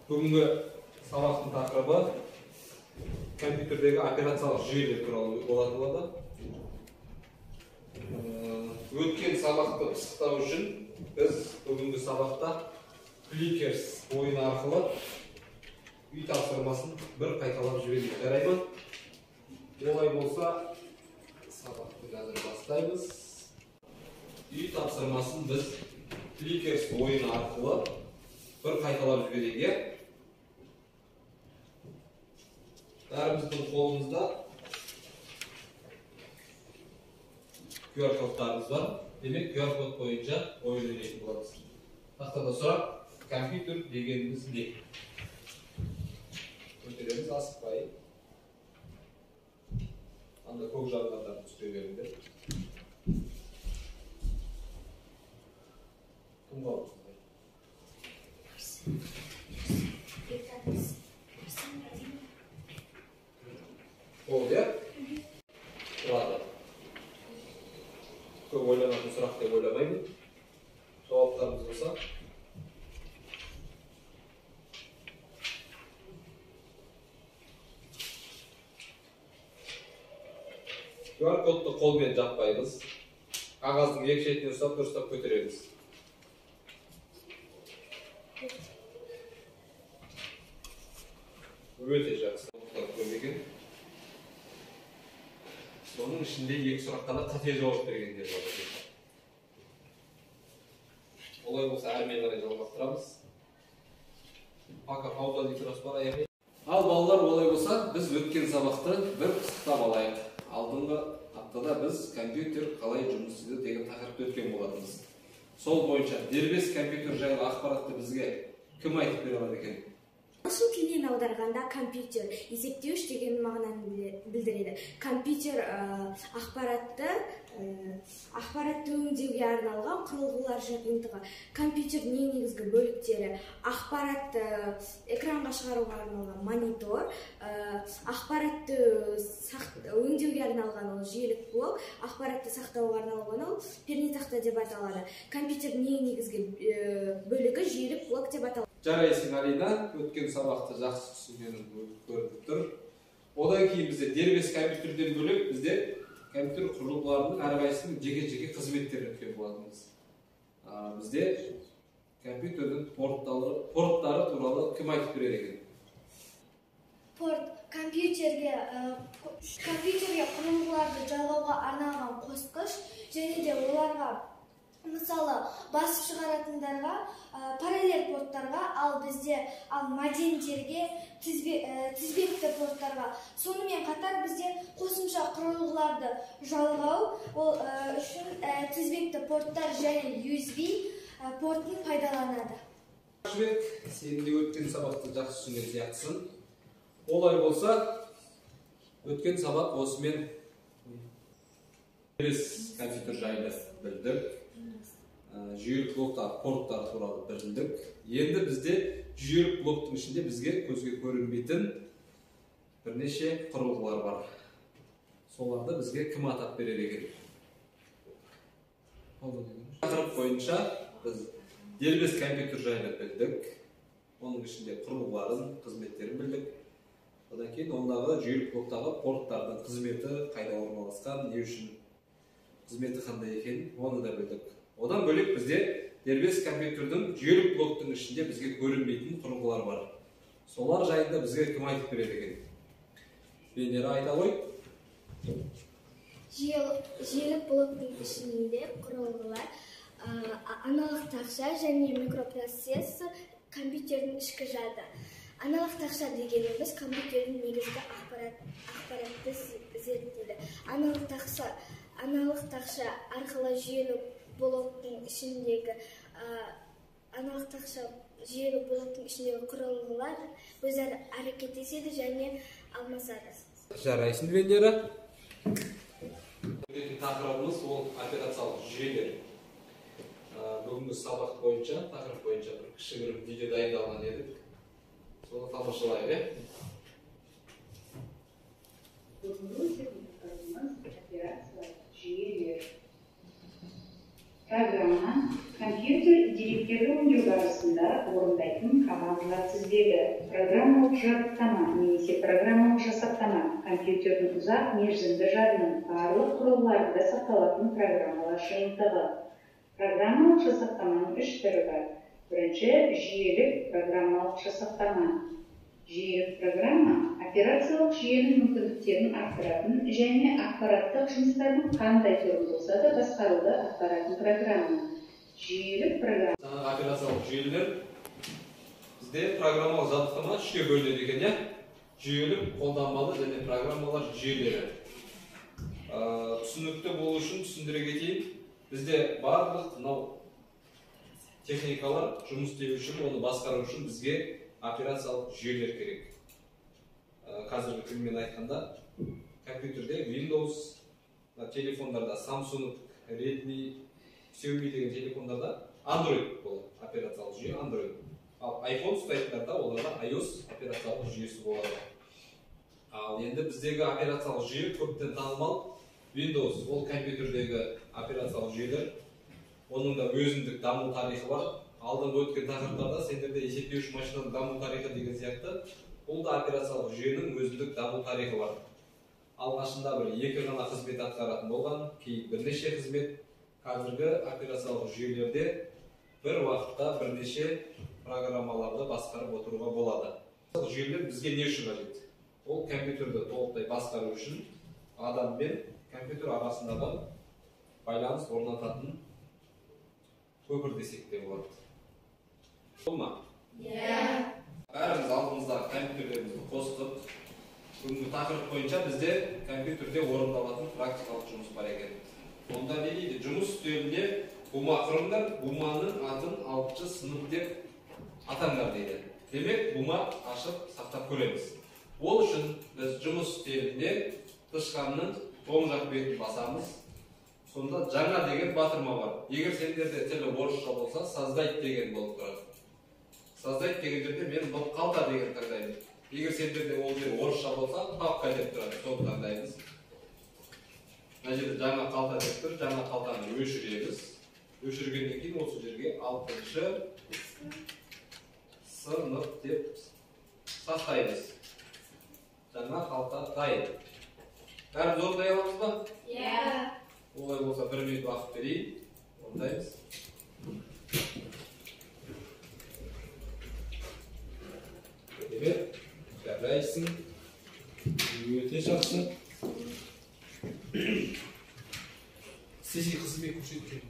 Бүгінгі сабақтың тақырыбы компьютердегі операциялық жүйелер туралы болатын болады. Өткен сабақты пысықтау үшін біз бүгінгі сабақта Clickers ойыны арқылы үй тапсырмасын бір қайталап жіберейік. Жарайды ма? Олай болса, сабақты қазір бастаймыз. Үй тапсырмасын біз Clickers ойыны арқылы бір қайталап жіберейік. Бәріміздің қолымызда QR кодтарымыз бар. Демек, QR код бойынша ойын ойнайтын боламыз. Тақтада сұрақ, компьютер дегеніміз не? Көтереміз, асықпай. Анда көк жағдайлардан түспей беріңдер. Кім қалды? Ол, я? Тұрады. Көп ойланатын сұрақ деп ойламаймын. Жауаптарымыз болса. QR кодты қолмен жаппаймыз. Қағаздың екі шетінен ұстап, дұрыстап көтереміз. Өте жақсы. Соның ішінде екі сұраққа да қате жауап бергендер бар. Олай болса, әрмен қарай жалғастырамыз. Пока пауза дейсіз бар аяғын. Ал балалар, олай болса, біз өткен сабақты бір пысықтап алайық. Алдыңғы аптада біз компьютер қалай жұмыс істейді деген тақырыпты өткен болатынбыз. Сол бойынша дербес компьютер жайлы ақпаратты бізге кім айтып бере алады екен? Ағылшын тілінен аударғанда компьютер есептеуіш деген мағынаны білдіреді. Компьютер ақпаратты өңдеуге арналған құрылғылар жиынтығы. Компьютер негізгі бөліктері: ақпаратты экранға шығаруға арналған монитор, ақпаратты өңдеуге арналған ол жиілік блок, ақпаратты сақтауға арналған ол пернетақта деп аталады. Компьютер негізгі бөлігі жиілік блок деп аталады. Жарайсың, Алина, өткен сабақты жақсы түсінгенін көріп тұр. Одан кейін бізде дербес компьютерден бөлек бізде компьютер құрылғыларының әрқайсысының жеке-жеке қызметтерін өткен болатынбыз. Бізде компьютердің порттары туралы кім айтып береді екен? Порт компьютерге құрылғыларды жалғауға арналған қосқыш, және де оларға мысалы басып шығаратындарға параллель порттарға, ал бізде модемдерге, тізбекті порттарға. Сонымен қатар бізде қосымша құрылғыларды жалғау үшін тізбекті порттар және USB портын пайдаланады. Сен де өткен сабақты жақсы түсінген сияқтысың. Олай болса, өткен сабақ осымен дербес компьютер жайлы білдік. Жүйелік блоктар, порттар туралы білдік. Енді бізде жүйелік блоктың ішінде бізге көзге көрінбейтін бірнеше құрылғылар бар. Соларды бізге кім атап береді екен? Тақырып бойынша біз дербес компьютер жайлы білдік. Оның ішінде құрылғыларын, қызметтерін білдік. Одан кейін ондағы жүйелік блоктағы порттардың қызметі қайда орналасқан, не үшін қызметі қандай екенін, оны да білдік. Одан бөлек бізде дербес компьютердің жүйелік блоктың ішінде бізге көрінбейтін құрылғылар бар. Солар жайында бізге кім айтып береді екен? Венера, айта ғой. Жүйелік блоктың ішінде құрылғылар аналық тақша және микропроцессор, компьютердің ішкі жады. Аналық тақша дегеніміз компьютердің негізгі ақпаратты зерттейді. Аналық тақша арқылы жүйелік блоктың ішіндегі құрылғылар өзара әрекеттеседі және алмасады. Жарайсың, Венера. Тақырыбымыз ол операциялық жүйелер. Бүгінгі сабақ бойынша, тақырып бойынша бір кішігірім видео дайындалған едік. Соны тамашалайық. Бүгінгі операциялық жүйелер. Программа компьютер и деректерді өңдеу барысында орындайтын командалар тізбегі. сіздегі программалық жабдықтама немесе программалық жасақтама компьютердің ұзақ мерзімді жадының барлық құрылғыларында сақталатын программалар жиынтығы. Программалық жасақтаманың 3 түрі бар. Бірінші, жүйелік программалық жасақтама. Жүйелік программа операциялық жүйенің мүмкіндіктерін арттыратын және ақпараттық жұмыстардың қандай түрі болса да басқаруды атқаратын программа. Жүйелік программа. Жаңағы операциялық жүйелер бізде программалық жабдықтама 3-ке бөлінеді екен, иә? Жүйелік, қолданбалы және программалар жүйелері. Түсінікті болу үшін түсіндіре кетейін. Бізде барлық мынау техникалар жұмыс істеу үшін, оны басқару үшін бізге операциялық жүйелер керек. Қазіргі тілмен айтқанда, компьютерде Windows, телефондарда Samsung, Redmi, Xiaomi деген телефондарда Android болады, операциялық жүйе Android. Ал iPhone ұстайтындарда оларда iOS операциялық жүйесі болады. Ал енді біздегі операциялық жүйе көптен танымал Windows, ол компьютердегі операциялық жүйелер. Оның да өзіндік даму тарихы бар. Алдыңғы өткен тақырыптарда сендерде есептеуіш машинаның даму тарихы деген сияқты, бұл да операциялық жүйенің өзіндік даму тарихы бар. Алғашында бір 2 ғана қызмет атқаратын болған, кейін бірнеше қызмет. Қазіргі операциялық жүйелерде бір уақытта бірнеше программаларды басқарып отыруға болады. Жүйелер бізге не үшін қажет? Ол компьютерді толықтай басқару үшін адам мен компьютер арасындағы байланыс орнататын көпір десек те болады. Бұл ма? Иә. Бәріміз алдымыздағы компьютерлерімізді қосып, бүгінгі тақырып бойынша бізде компьютерде орындалатын практикалық жұмыс бар екен. Онда не дейді? Жұмыс үстелінде бума құрыңдар, буманың атын алтыншы сынып деп атаңдар дейді. Демек, бума ашып сақтап көреміз. Ол үшін біз жұмыс үстелінде тышқанның оң жақ бетін басамыз. Сонда жаңа деген батырма бар. Егер сендерде тілі орысша болса, создать деген болып тұрады. Создать деген жерде мен бұл қалта деген таңдаймын. Егер сендерде ол жер орысша болса, папка деп тұрады, соны таңдаймыз. Мына жерде жаңа қалта деп тұр, жаңа қалтаны өшіреміз. Өшіргеннен кейін осы жерге 6-шы сынып деп сақтаймыз. Жаңа қалта дайын. Бәріміз орындай аламыз ба? Иә. Олай болса 1 минут уақыт берейін. Орындаймыз. Демек, жарайсың. Өте жақсы. Сізге қызмет көрсеткен.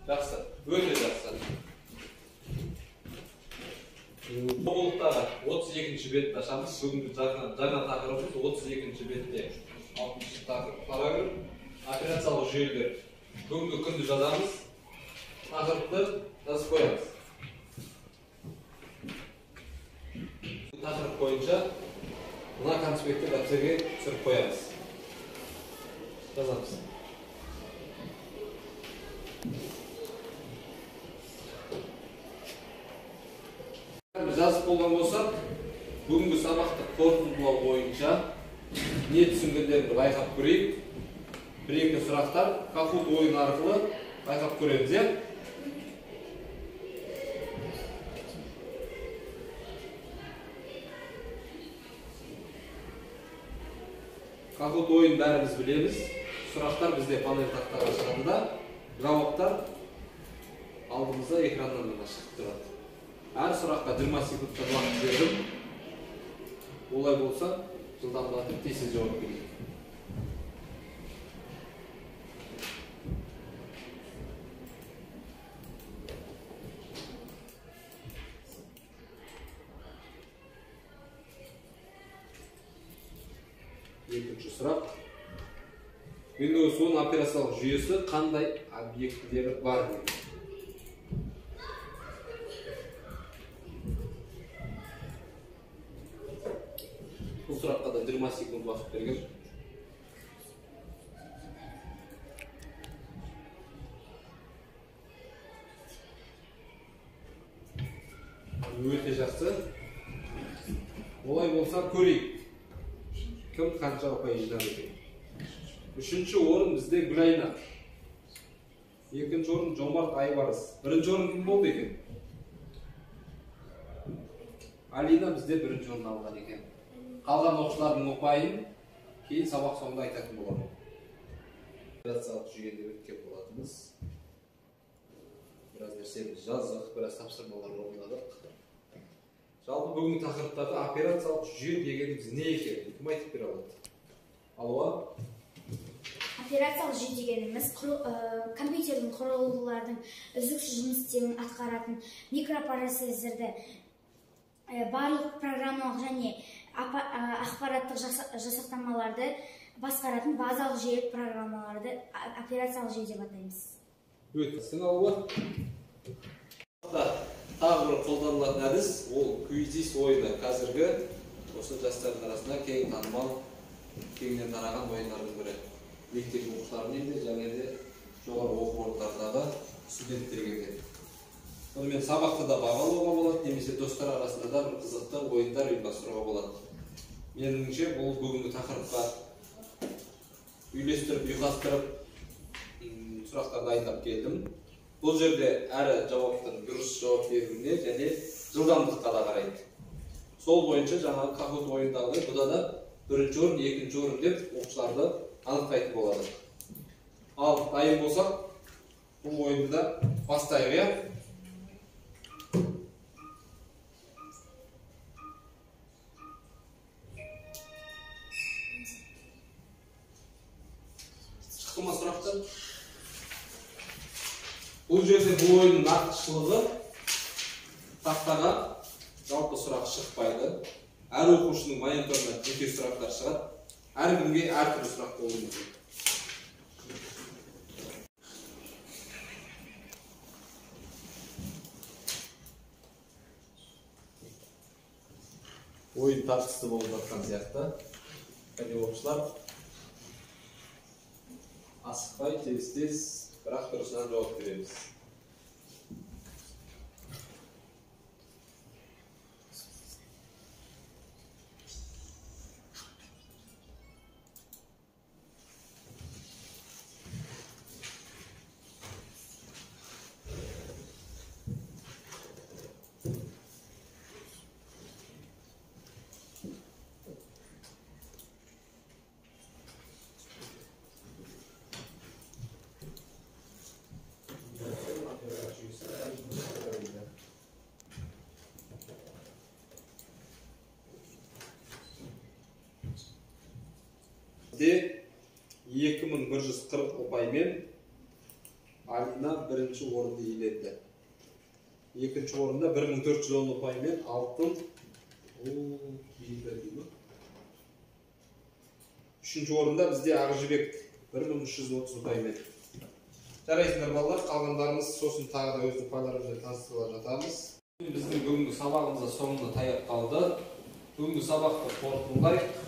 Жақсы, өте жақсы. Оқулықтағы 32-ші бетті ашамыз. Бүгінгі жаңа тақырыбымыз 32-ші бетте 60-шы тақырып параграф операциялық жүйелер. Бүгінгі күнді жазамыз. Тақырыпты жазып қоямыз. Тақырып бойынша мына конспектті дәптерге түсіріп қоямыз. Жазамыз. Жазып болған болсақ, бүгінгі сабақты қорытындылау бойынша не түсінгендерді байқап көрейік. Бір-екі сұрақтар Kahoot ойын арқылы байқап көреміз, иә? Kahoot ойын бәріміз білеміз. Сұрақтар бізде панель тақтаға шығады да, жауаптар алдымызда экраннан ғана шығып тұрады. Әр сұраққа 20 секундтан уақыт бердім. Олай болса, жылдамдатып тез жауап берейік. Екінші сұрақ. Windows 10 операциялық жүйесі қандай объектілері бар дейді. Бұл сұраққа да 20 секунд уақыт берген. Өте жақсы. Олай болса көрейік. Кім қанша ұпай жинады екен. 3-ші орын бізде Гүлайна. 2-ші орын Жомарт Айбарыс. 1-ші орын кім болды екен? Алина бізде 1-ші орын алған екен. Қалған оқушылардың ұпайын кейін сабақ соңында айтатын боламын. Операциялық жүйеде өткен болатынбыз. Біраз нәрсені жаздық, біраз тапсырмалар орындадық. Жалпы бүгінгі тақырыптағы операциялық жүйе дегеніміз не екен? Кім айтып бере алады? Алуа? Операциялық жүйе дегеніміз компьютердің құрылғылардың үздіксіз жұмыс істеуін атқаратын микропроцессорды барлық программалық және ақпараттық жасақтамаларды басқаратын базалық жүйелік программаларды операциялық жүйе деп атаймыз. Өткісің Алуа? Тағы бір қолданылатын әдіс, ол QGIS ойыны. Қазіргі осы жастардың арасында кең танымал, кеңінен тараған ойындардың бірі. Мектеп оқушыларының де және де жоғары оқу орындарындағы студенттерге де. Онымен сабақты да бағалауға болады, немесе достар арасында да бір қызықты ойындар ұйымдастыруға болады. Меніңше бұл бүгінгі тақырыпқа үйлестіріп, ұйқастырып сұрақтарды дайындап келдім. Бұл жерде әрі жауаптың дұрыс жауап беруіне және жылдамдыққа да қарайды. Сол бойынша жаңағы Kahoot ойындағыдай бұда да 1-ші орын, 2-ші орын деп оқушыларды анықтайтын болады. Ал дайын болсақ, бұл ойынды да бастайық. Шықты ма сұрақтар? Бұл жерде бұл ойынның артықшылығы тақтаға жалпы сұрақ шықпайды. Әр оқушының мониторына жеке сұрақтар шығады. Әркімге әртүрлі сұрақ болуы мүмкін. Ойын тартысты болып жатқан сияқты. Және оқушылар асықпай, тез-тез бірақ дұрысынан жауап береміз. Бізде 2140 ұпаймен Алина 1-ші орынды иеленді. 2-ші орында 1410 ұпаймен алтын. 3-ші орында бізде Ақжібек 1330 ұпаймен. Жарайсыңдар балалар, қалғандарымыз сосын тағы да өз ұпайларымызды таныстыра жатамыз. Біздің бүгінгі сабағымызда соңына таяп қалды. Бүгінгі сабақты қорытындылайық.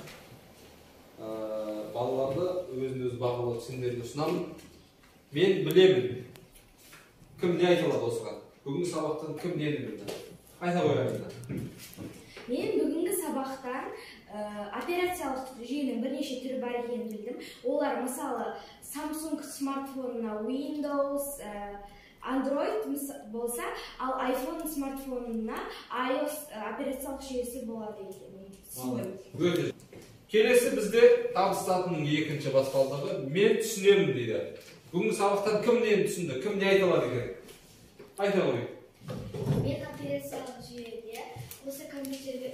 Балаларды өзін-өзі бағалау түсіндірді ұсынамын. Мен білемін. Кім не айта алады осыған? Бүгінгі сабақтан кім нені білді? Айта қояйындар. Мен бүгінгі сабақтан операциялық жүйенің бірнеше түрі бар екенін білдім. Олар мысалы Samsung смартфонына Windows, Android болса, ал iPhone смартфонына iOS операциялық жүйесі болады екен. Келесі бізде табыстатының 2-ші баспалдағы мен түсінемін дейді. Бүгінгі сабақтан кім нені түсінді, кім не айта алады екен? Айта қойып. Мен операциялық жүйеде осы компьютерге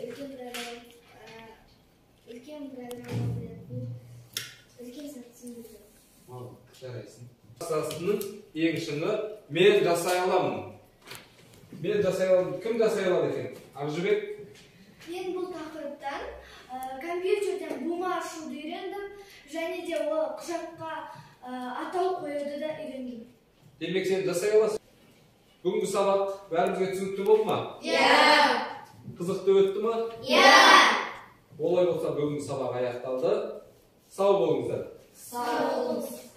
үлкен сатысын білдім. Жарайсың. Сатысының ең шыңы мен жасай аламын. Мен жасай аламын. Кім жасай алады екен? Ақжібек? Мен бұл тақырыптан компьютерден бума ашуды үйрендім, және де ол құжатқа атау қоюды да үйрендім. Демек сен жасай аласың. Бүгінгі сабақ бәрімізге түсінікті болды ма? Қызықты өтті ма? Олай болса бүгінгі сабақ аяқталды. Сау болыңыздар. Сау болыңыз.